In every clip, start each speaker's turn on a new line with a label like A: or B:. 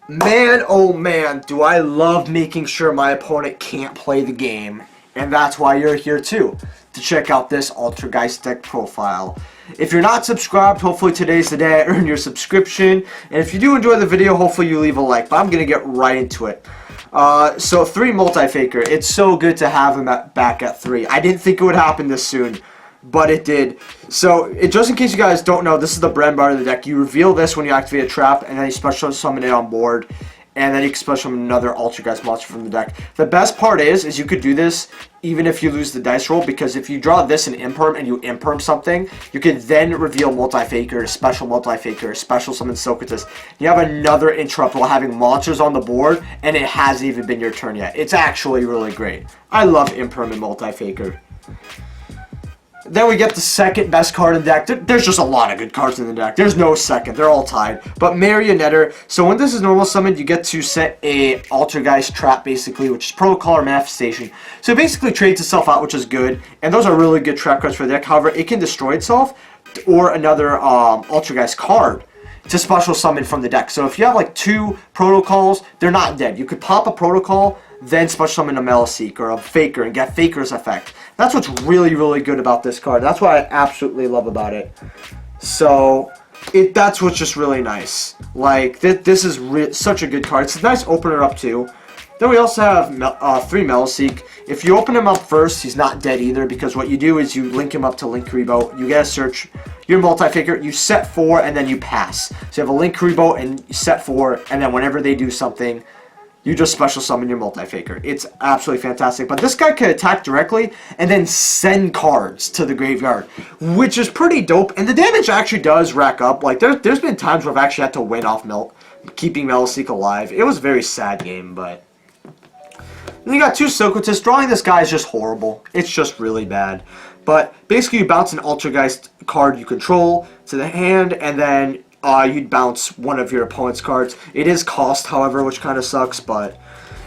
A: Man, oh man, do I love making sure my opponent can't play the game. And that's why you're here too, to check out this Altergeist deck profile. If you're not subscribed, hopefully today's the day I earn your subscription. And if you do enjoy the video, hopefully you leave a like. But I'm going to get right into it. So 3 multi-faker. It's so good to have him back at 3. I didn't think it would happen this soon, but it did. So, just in case you guys don't know, this is the bread and butter of the deck. You reveal this when you activate a trap, and then you special summon it on board, and then you can special summon another Altergeist monster from the deck. The best part is you could do this even if you lose the dice roll, because if you draw this in imperm and you imperm something, you can then reveal multi-faker, special summon Socrates. You have another interrupt while having monsters on the board, and it hasn't even been your turn yet. It's actually really great. I love imperm and multi-faker. Then we get the second best card in the deck. There's just a lot of good cards in the deck. There's no second. They're all tied. But Marionetter. So when this is normal summoned, you get to set a Altergeist trap, basically, which is Protocol or Manifestation. So it basically trades itself out, which is good. And those are really good trap cards for the deck. However, it can destroy itself or another Altergeist card to special summon from the deck. So if you have like 2 protocols, they're not dead. You could pop a protocol, then special summon a Meliseek or a Faker and get Faker's effect. That's what's really, really good about this card. That's what I absolutely love about it. So, that's what's just really nice. Like, this is such a good card. It's a nice opener up too. Then we also have 3 Meliseek. If you open him up first, he's not dead either, because what you do is you link him up to Link Rebo. You get a search, you're multi-faker, you set 4, and then you pass. So you have a Link Rebo and you set 4, and then whenever they do something, you just special summon your multi-faker. It's absolutely fantastic. But this guy can attack directly and then send cards to the graveyard, which is pretty dope. And the damage actually does rack up. Like, there's been times where I've actually had to win off keeping Meliseek alive. It was a very sad game, but... Then you got 2 Socrates. Drawing this guy is just horrible. It's just really bad. But basically you bounce an Altergeist card you control to the hand, and then you'd bounce one of your opponent's cards. It is cost, however, which kind of sucks, but,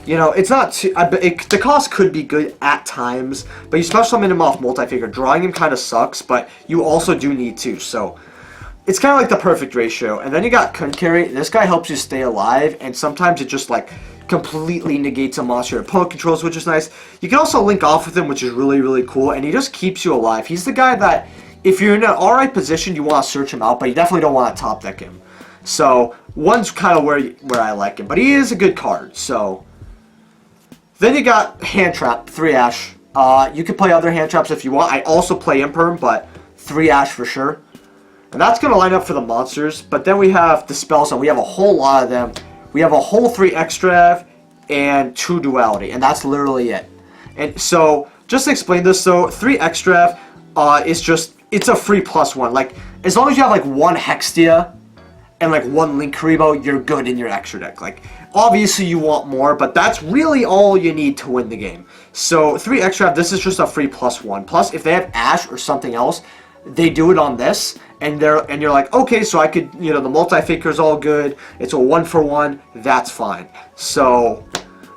A: you know, it's not too... the cost could be good at times, but you special summon him off multi-faker. Drawing him kind of sucks, but you also do need to, so... It's kind of like the perfect ratio. And then you got Kunkarate. This guy helps you stay alive, and sometimes it just, like, completely negates a monster your opponent controls, which is nice. You can also link off with him, which is really, really cool, and he just keeps you alive. He's the guy that... If you're in an alright position, you want to search him out, but you definitely don't want to top deck him. So, one's kind of where I like him. But he is a good card, so... Then you got Hand Trap, 3 Ash. You can play other hand traps if you want. I also play Imperm, but 3 Ash for sure. And that's going to line up for the monsters. But then we have the Spell Zone. We have a whole lot of them. We have a whole 3 Extra and 2 Duality. And that's literally it. And so, just to explain this, so 3 Extra is just... It's a free +1. Like, as long as you have, like, 1 Hextia and, like, 1 Link Rebo, you're good in your extra deck. Like, obviously you want more, but that's really all you need to win the game. So, 3 Extra, this is just a free +1. Plus, if they have Ash or something else, they do it on this, and you're like, okay, so I could, you know, the multi-faker's all good. It's a 1-for-1. That's fine. So...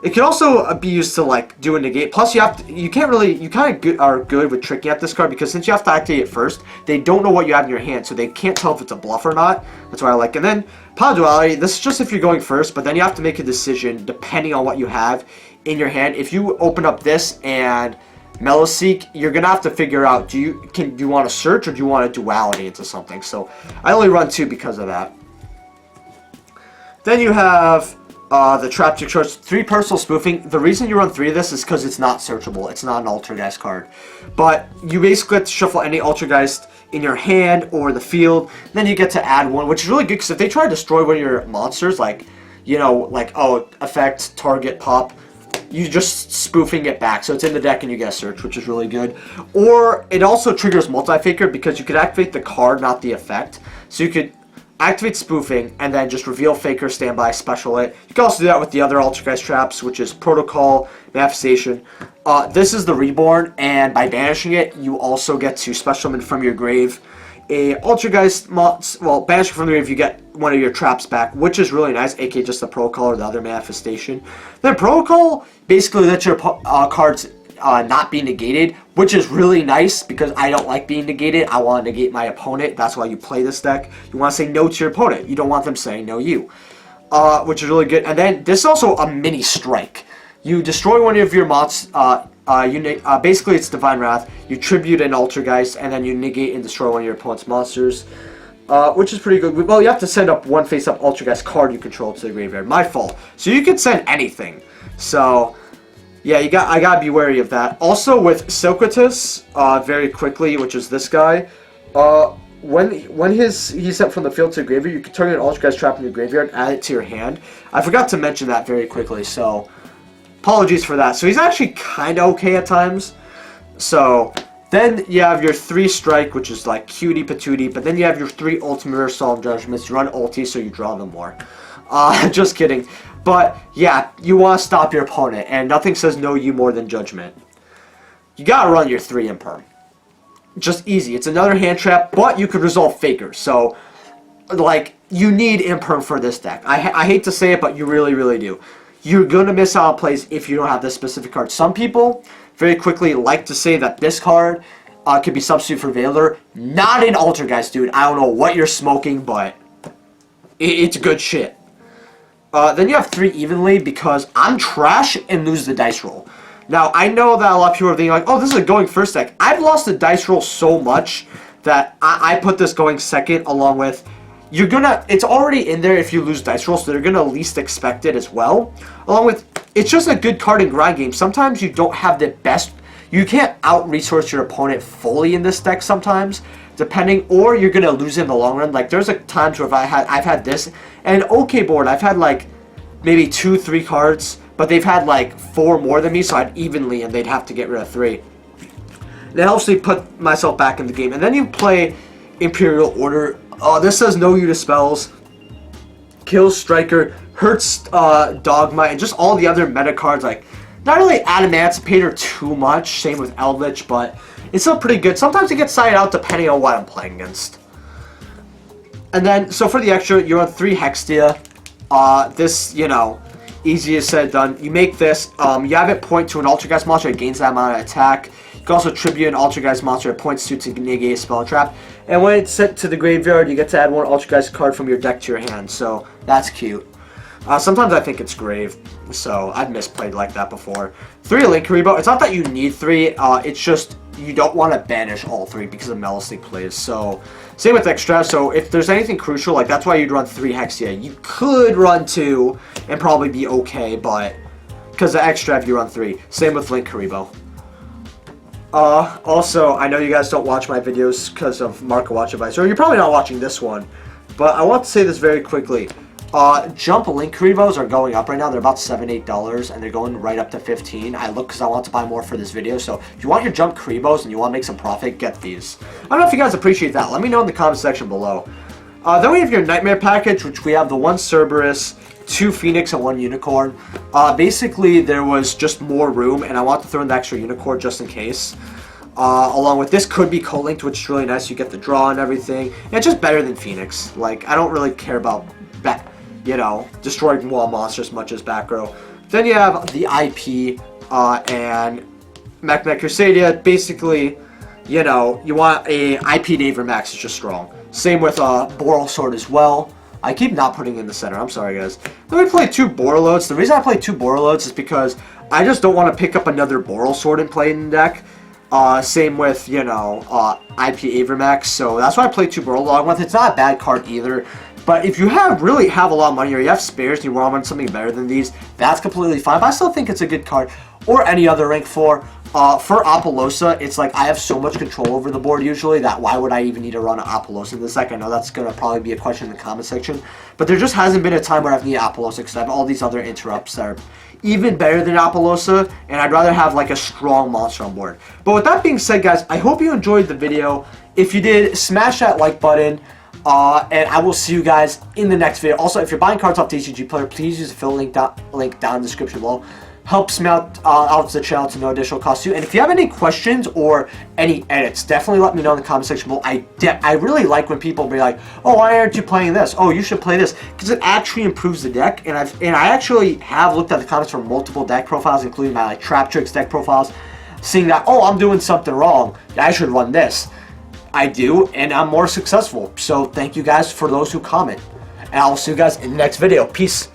A: It can also be used to, like, do a negate. Plus, you kind of are good with tricking at this card, because since you have to activate it first, they don't know what you have in your hand, so they can't tell if it's a bluff or not. That's why I like it. And then, Power Duality, this is just if you're going first, but then you have to make a decision depending on what you have in your hand. If you open up this and Meliseek, you're going to have to figure out, do you want to search or do you want a Duality into something? So, I only run 2 because of that. Then you have... the Traptic Shorts, 3 Personal Spoofing. The reason you run 3 of this is because it's not searchable. It's not an Altergeist card. But you basically have to shuffle any Altergeist in your hand or the field. Then you get to add 1, which is really good, because if they try to destroy one of your monsters, like, you know, like, oh, effect, target, pop, you just spoofing it back. So it's in the deck and you get a search, which is really good. Or it also triggers multi-faker, because you could activate the card, not the effect. So you could... activate spoofing, and then just reveal Faker, standby, special it. You can also do that with the other Altergeist traps, which is Protocol, Manifestation. This is the Reborn, and by banishing it, you also get to special summon from your grave a Altergeist, well, banishing from the grave, you get one of your traps back, which is really nice, aka just the Protocol or the other Manifestation. Then Protocol basically lets your cards not be negated, which is really nice, because I don't like being negated. I want to negate my opponent. That's why you play this deck. You want to say no to your opponent. You don't want them saying no you. which is really good. And then this is also a mini strike. You destroy one of your mods. Basically, it's Divine Wrath. You tribute an Altergeist, and then you negate and destroy one of your opponent's monsters, which is pretty good. Well, you have to send up one face-up Altergeist card you control to the graveyard. My fault. So you can send anything. So yeah, I gotta be wary of that. Also with Silquatus, very quickly, which is this guy. When he's sent from the field to the graveyard, you can turn an Altergeist trap in your graveyard, add it to your hand. I forgot to mention that very quickly, so apologies for that. So he's actually kind of okay at times. So then you have your 3 strike, which is like cutie patootie, but then you have your 3 ultimate Solemn Judgments. You run ulti, so you draw them more. Just kidding. But yeah, you want to stop your opponent, and nothing says no you more than Judgment. You gotta run your 3 Imperm. Just easy. It's another hand trap, but you could resolve Faker. So, like, you need Imperm for this deck. I hate to say it, but you really, really do. You're going to miss out on plays if you don't have this specific card. Some people, very quickly, like to say that this card could be substitute for Veiler. Not in Altergeist, dude. I don't know what you're smoking, but it's good shit. Then you have 3 evenly because I'm trash and lose the dice roll. Now, I know that a lot of people are thinking like, oh, this is a going first deck. I've lost the dice roll so much that I put this going second along with, it's already in there if you lose dice roll, so they're gonna least expect it as well. Along with, it's just a good card in grind game. Sometimes you don't have the best, you can't out-resource your opponent fully in this deck sometimes, depending, or you're gonna lose in the long run. Like, there's times where I've had this, and okay board, I've had like, maybe 2-3 cards, but they've had like 4 more than me, so I'd evenly, and they'd have to get rid of 3. It helps me put myself back in the game. And then you play Imperial Order. This says no you to spells, kills Striker, hurts Dogma, and just all the other meta cards. Like, not really Adamantipator too much, same with Eldritch, but it's still pretty good. Sometimes it gets sided out depending on what I'm playing against. And then, so for the extra, you're on 3 Hextia. This, you know, easier said done. You make this, you have it point to an Altergeist monster that gains that amount of attack. You can also tribute an Altergeist monster that points to negate a spell trap. And when it's sent to the graveyard, you get to add 1 Altergeist card from your deck to your hand. So that's cute. Sometimes I think it's grave, so I've misplayed like that before. 3 Link Rebo. It's not that you need 3, it's just you don't want to banish all 3 because of Melistic plays. So same with Extra. So if there's anything crucial, like that's why you'd run 3 Hexia. You could run 2 and probably be okay, but because of Extra, you run 3. Same with Link Karibo. Also, I know you guys don't watch my videos because of Market Watch Advice, or you're probably not watching this one, but I want to say this very quickly. Jump Link Karibos are going up right now. They're about $7-8, and they're going right up to 15. I look because I want to buy more for this video. So if you want your Jump Karibos and you want to make some profit, get these. I don't know if you guys appreciate that. Let me know in the comment section below. Then we have your Nightmare package, which we have the 1 Cerberus, 2 Phoenix, and 1 Unicorn. Basically, there was just more room, and I want to throw in the extra Unicorn just in case. Along with this could be co-linked, which is really nice. You get the draw and everything. And it's just better than Phoenix. Like, I don't really care about you know, destroying wall monsters as much as back row. Then you have the IP and Mech Crusadia. Basically, you know, you want a IP Naver Max is just strong. Same with Boral Sword as well. I keep not putting in the center. I'm sorry, guys. Then we play 2 Borreloads. The reason I play 2 Borreloads is because I just don't want to pick up another Boral Sword and play in the deck. Same with, you know, IP Avermax. So that's why I play 2 Borreloads. It's not a bad card either. But if you really have a lot of money, or you have spares and you want to run something better than these, that's completely fine. But I still think it's a good card. Or any other rank 4. For Apollosa, it's like I have so much control over the board usually that why would I even need to run an Apollosa in this deck? I know that's going to probably be a question in the comment section. But there just hasn't been a time where I've needed Apollosa because I have all these other interrupts that are even better than Apollosa. And I'd rather have like a strong monster on board. But with that being said, guys, I hope you enjoyed the video. If you did, smash that like button. And I will see you guys in the next video. Also, if you're buying cards off TCG Player, please use the affiliate link down in the description below. Helps me out the channel to no additional cost to you. And if you have any questions or any edits, definitely let me know in the comment section below. I really like when people be like, oh, why aren't you playing this? Oh, you should play this. Because it actually improves the deck. And I actually have looked at the comments from multiple deck profiles, including my Trap Tricks deck profiles, seeing that, oh, I'm doing something wrong. I should run this. I do, and I'm more successful. So thank you guys for those who comment. and I will see you guys in the next video. Peace.